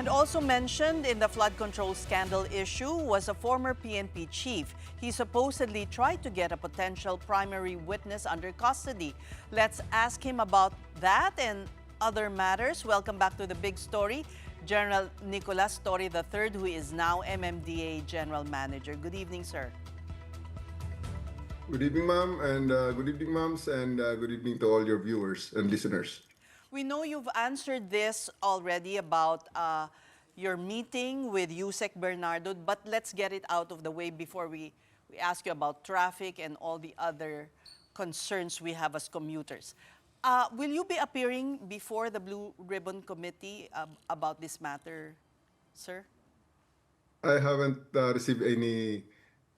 And also mentioned in the flood control scandal issue was a former PNP chief. He supposedly tried to get a potential primary witness under custody. Let's ask him about that and other matters. Welcome back to The Big Story, General Nicolas Torre III, who is now MMDA General Manager. Good evening, sir. Good evening, ma'am, and good evening, moms, and good evening to all your viewers and listeners. We know you've answered this already about your meeting with Yusek Bernardo, but let's get it out of the way before we ask you about traffic and all the other concerns we have as commuters. Will you be appearing before the Blue Ribbon Committee about this matter, sir? I haven't received any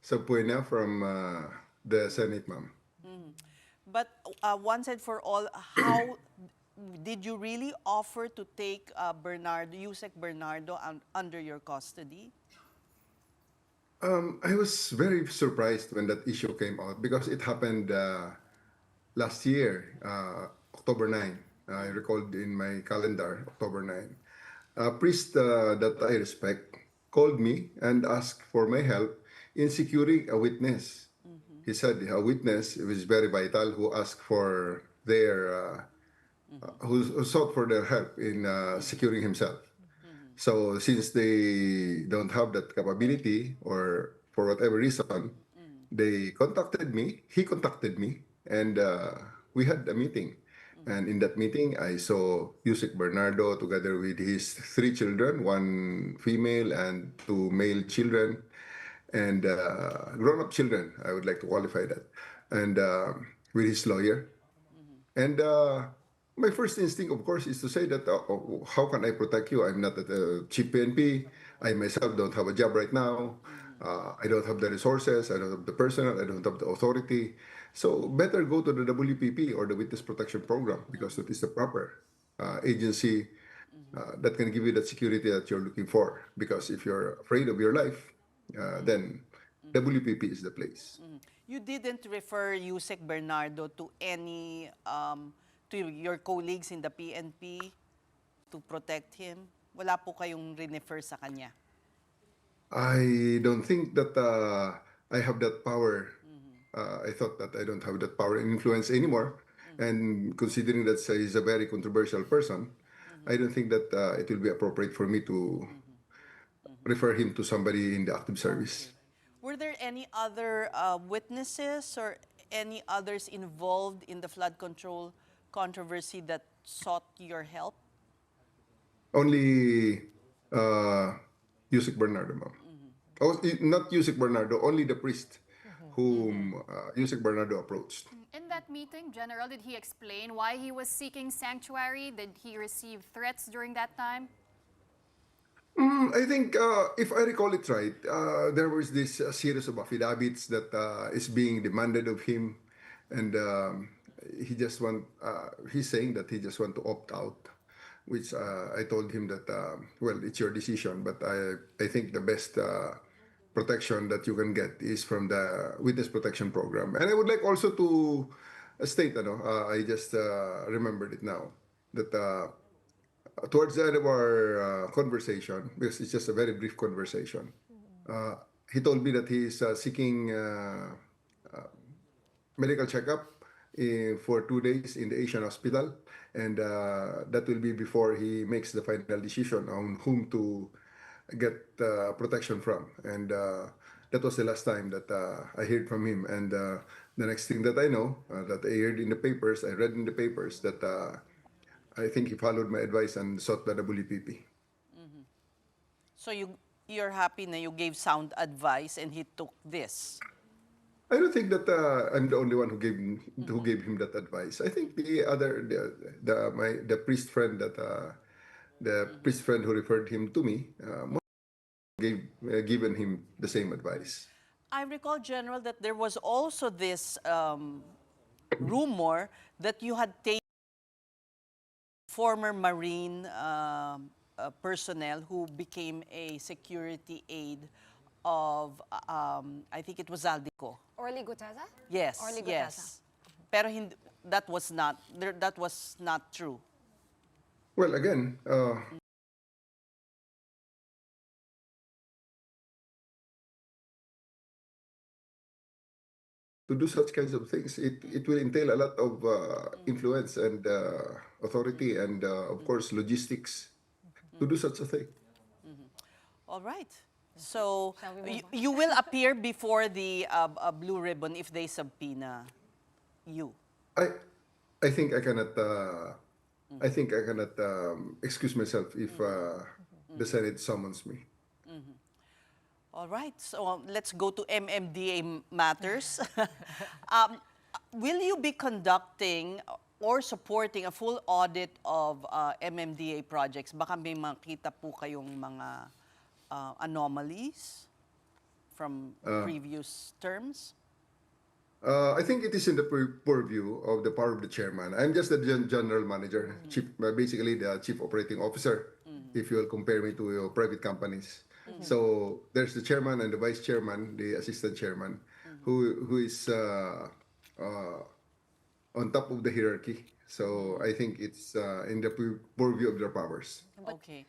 subpoena from the Senate, ma'am. But once and for all, how did you really offer to take Yusek Bernardo under your custody? I was very surprised when that issue came out because it happened last year, October 9. I recalled in my calendar, October 9. A priest that I respect called me and asked for my help in securing a witness. He said a witness was very vital who asked for their, who sought for their help in securing himself. So since they don't have that capability or for whatever reason, they contacted me, he contacted me, and we had a meeting. And in that meeting, I saw Yusek Bernardo together with his 3 children, 1 female and 2 male children, and grown-up children, I would like to qualify that, and with his lawyer. And my first instinct, of course, is to say that, how can I protect you? I'm not a chief PNP. I myself don't have a job right now. I don't have the resources. I don't have the personnel. I don't have the authority. So better go to the WPP or the Witness Protection Program because that is the proper agency that can give you that security that you're looking for. Because if you're afraid of your life, then WPP is the place. You didn't refer Yusek Bernardo to any to your colleagues in the PNP to protect him? Wala po kayong refer sa kanya? I don't think that I have that power. I thought that I don't have that power and influence anymore. And considering that he's a very controversial person, I don't think that it will be appropriate for me to refer him to somebody in the active service. Were there any other witnesses or any others involved in the flood control controversy that sought your help? Only Yusek Bernardo, ma'am. Oh, not Yusek Bernardo, only the priest whom Yusek Bernardo approached. In that meeting, General, did he explain why he was seeking sanctuary? Did he receive threats during that time? I think, if I recall it right, there was this series of affidavits that is being demanded of him, and he's saying that he just want to opt out, which I told him that, well, it's your decision, but I think the best protection that you can get is from the Witness Protection Program. And I would like also to state, I just remembered it now, that towards the end of our conversation, because it's just a very brief conversation, he told me that he is seeking medical checkup for 2 days in the Asian Hospital, and that will be before he makes the final decision on whom to get protection from. And that was the last time that I heard from him. And the next thing that I know, that I heard in the papers, I read in the papers that I think he followed my advice and sought the WPP. So you're happy na you gave sound advice and he took this? I don't think that I'm the only one who gave him that advice. I think the priest friend that the priest friend who referred him to me given him the same advice. I recall, General, that there was also this rumor that you had taken former Marine personnel who became a security aide of, I think it was Zaldico. Orly Gutesa? Yes, Orly Gutesa. yes. Pero that was not true. Well, again, to do such kinds of things. It will entail a lot of influence and authority and of course logistics to do such a thing. All right. So Shall we move on? you will appear before the Blue Ribbon if they subpoena you. I I think I cannot excuse myself if the Senate summons me. All right. So let's go to MMDA matters. um, will you be conducting or supporting a full audit of MMDA projects? Baka may makita po kayong mga anomalies from previous terms? I think it is in the purview of the power of the chairman. I'm just the general manager, basically the chief operating officer, if you will compare me to your private companies. So there's the chairman and the vice chairman, the assistant chairman, who is on top of the hierarchy. So I think it's in the purview of their powers. Okay.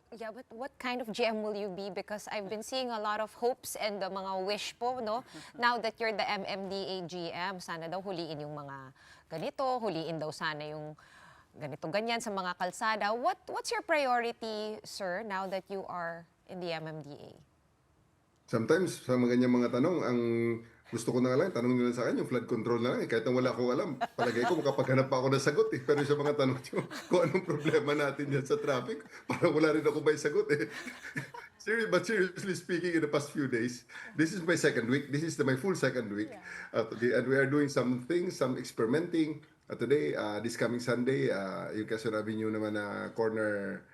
Yeah, but what kind of GM will you be? Because I've been seeing a lot of hopes and the mga wish po, no? Now that you're the MMDA GM, sana daw huliin yung mga ganito, huliin daw sana yung ganito-ganyan sa mga kalsada. What's your priority, sir, now that you are in the MMDA? Sometimes, sa mga ganyang mga tanong, ang gusto ko na lang, tanong nyo lang sa akin, yung flood control na lang. Kahit na wala akong alam, palagay ko makapaghanap pa ako ng sagot eh. Pero sa mga tanong nyo, kung anong problema natin dyan sa traffic, parang wala rin ako may sagot eh. But seriously speaking, in the past few days, this is my second week. This is my full second week. And we are doing some things, some experimenting. Today, this coming Sunday, yung Quezon Avenue naman na corner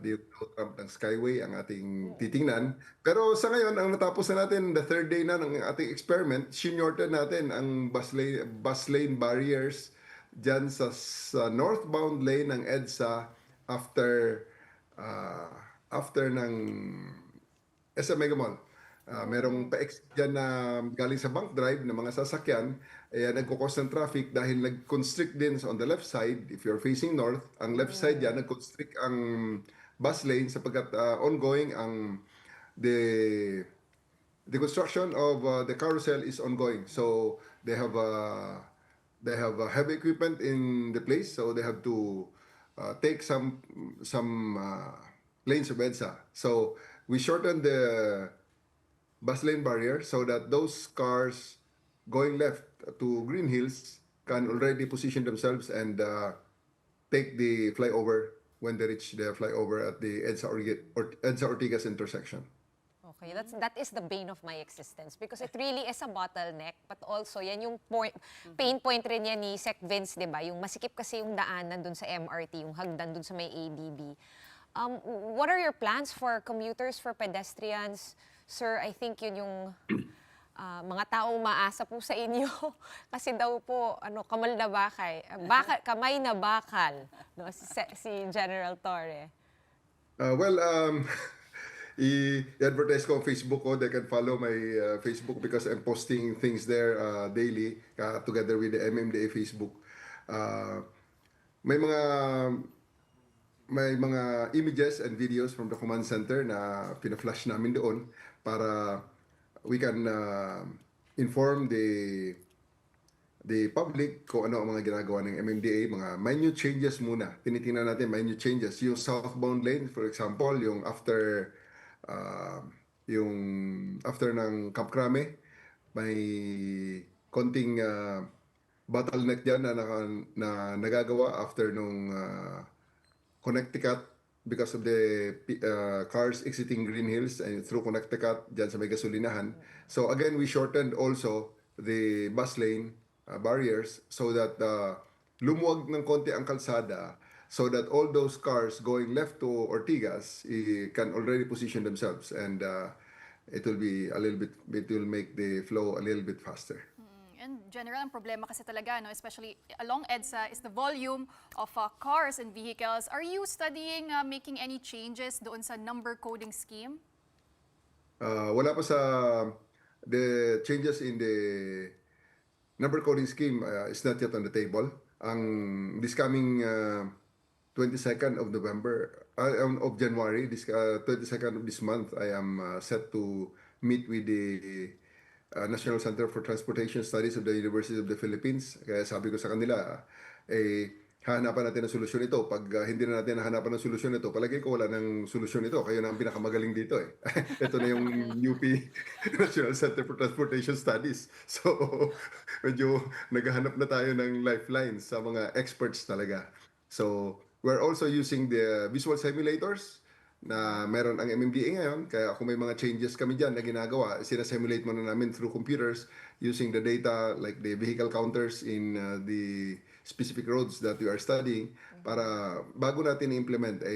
the Trump ng Skyway ang ating titingnan. Pero sa ngayon, ang natapos na natin, the third day na ng ating experiment, shorten natin ang bus lane barriers dyan sa northbound lane ng EDSA after ng SM Mega Mall. Merong pa-exit dyan na galing sa Bank Drive na mga sasakyan, nagkukos ng traffic dahil nag-constrict din on the left side. If you're facing north, ang left side yan, nag-constrict ang bus lane sapagkat ongoing ang the construction of the carousel is ongoing. So they have heavy equipment in the place, so they have to take some lanes of EDSA. So we shortened the bus lane barrier so that those cars going left to Green Hills can already position themselves and take the flyover when they reach the flyover at the EDSA Ortigas intersection. Okay, that is the bane of my existence because it really is a bottleneck, but also yan yung pain point rin yan ni Sec Vince, di ba? Yung masikip kasi yung daanan dun sa MRT, yung hagdan dun sa may ADB. What are your plans for commuters, for pedestrians? Sir, I think yun yung mga taong maasa po sa inyo kasi daw po kamal na kamay na bakal, no, si General Torre. I-advertise ko ang Facebook ko. They can follow my Facebook because I'm posting things there daily together with the MMDA Facebook. May mga images and videos from the command center na pina-flash namin doon para we can inform the public kung ano ang mga ginagawa ng MMDA, mga minute changes muna. Tinitingnan natin minute changes. Yung southbound lane, for example, yung after ng Camp Crame, may konting bottleneck dyan na nagagawa after nung Connecticut because of the cars exiting Green Hills and through Connecticut dyan sa may gasolinahan. So again, we shortened also the bus lane barriers so that lumuwag ng konti ang kalsada so that all those cars going left to Ortigas can already position themselves and it will make the flow a little bit faster. And General, ang problema kasi talaga, no, especially along EDSA, is the volume of cars and vehicles. Are you studying making any changes doon sa number coding scheme? Wala pa sa the changes in the number coding scheme is not yet on the table. This coming 22nd of November, of January, this 22nd of this month, I am set to meet with the National Center for Transportation Studies of the University of the Philippines. Kaya sabi ko sa kanila, hahanapan natin ng solusyon ito. Pag hindi na natin hahanapan ng solusyon ito, palagay ko wala ng solusyon ito. Kayo na ang pinakamagaling dito eh. Ito na yung UP National Center for Transportation Studies. So, medyo naghahanap na tayo ng lifelines sa mga experts talaga. So, we're also using the visual simulators na meron ang MMDA ngayon. Kaya kung may mga changes kami dyan na ginagawa, sinasimulate muna namin through computers using the data like the vehicle counters in the specific roads that we are studying para bago natin i-implement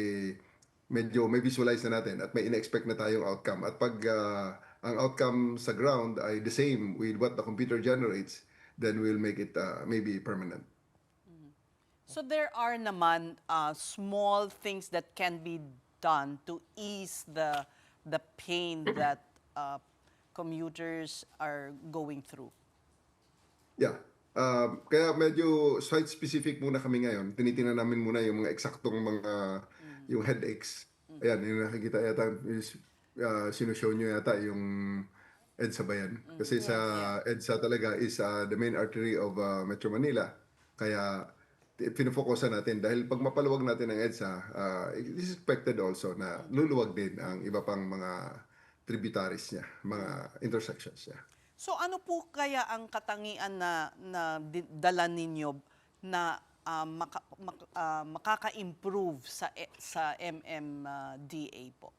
medyo may visualize na natin at may in-expect na tayong outcome. At pag ang outcome sa ground ay the same with what the computer generates, then we'll make it maybe permanent. So there are naman small things that can be done to ease the pain that commuters are going through. Yeah. Kaya medyo site-specific muna kami ngayon. Tinitingnan namin muna yung mga eksaktong yung headaches. Ayan, yung nakikita yata, sinushow nyo yata yung EDSA ba yan? Kasi sa EDSA talaga is the main artery of Metro Manila. Kaya pinofokusan natin dahil pag mapaluwag natin ang EDSA, it is expected also na luluwag din ang iba pang mga tributaries niya, mga intersections niya. So ano po kaya ang katangian na dala ninyo na makaka-improve sa MMDA po?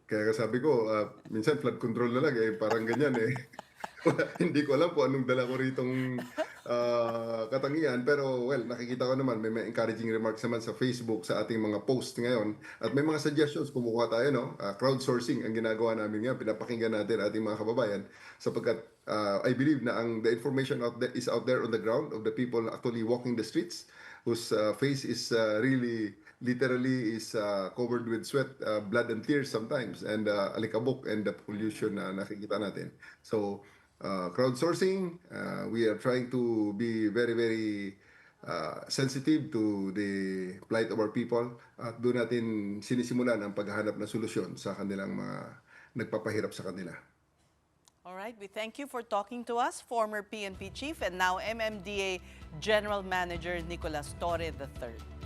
Kaya sabi ko, minsan flood control na lang parang ganyan Hindi ko alam kung anong dala ko ritong katangian. Pero well, nakikita ko naman may encouraging remarks naman sa Facebook sa ating mga post ngayon. At may mga suggestions, kumukuha tayo, no? Crowdsourcing ang ginagawa namin ngayon. Pinapakinggan natin ating mga kababayan sapagkat I believe na the information is out there on the ground of the people actually walking the streets whose face is really literally is covered with sweat, blood and tears sometimes, and alikabok and the pollution na nakikita natin. So, crowdsourcing, we are trying to be very, very sensitive to the plight of our people at doon natin sinisimulan ang paghahanap ng solusyon sa kanilang mga nagpapahirap sa kanila. All right, we thank you for talking to us, former PNP Chief and now MMDA General Manager Nicolas Torre III.